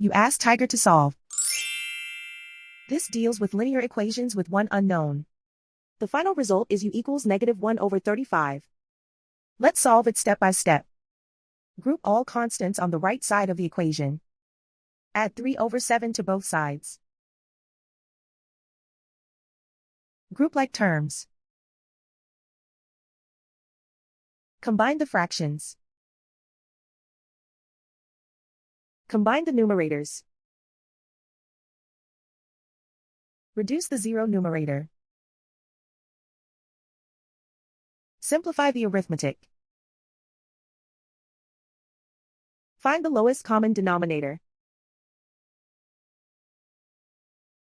You ask Tiger to solve. This deals with linear equations with one unknown. The final result is u equals -1/35. Let's solve it step by step. Group all constants on the right side of the equation. Add 3/7 to both sides. Group like terms. Combine the fractions. Combine the numerators. Reduce the zero numerator. Simplify the arithmetic. Find the lowest common denominator.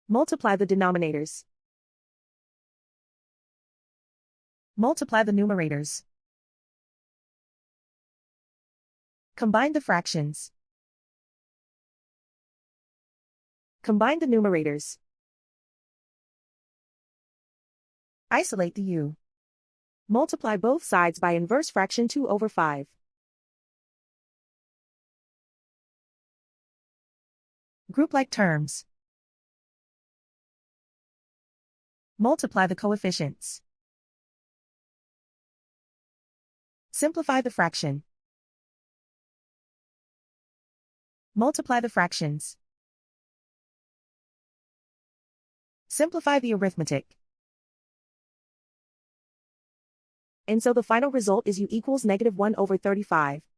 Multiply the denominators. Multiply the numerators. Combine the fractions. Combine the numerators. Isolate the u. Multiply both sides by inverse fraction 2/5. Group like terms. Multiply the coefficients. Simplify the fraction. Multiply the fractions. Simplify the arithmetic. And so the final result is u equals -1/35.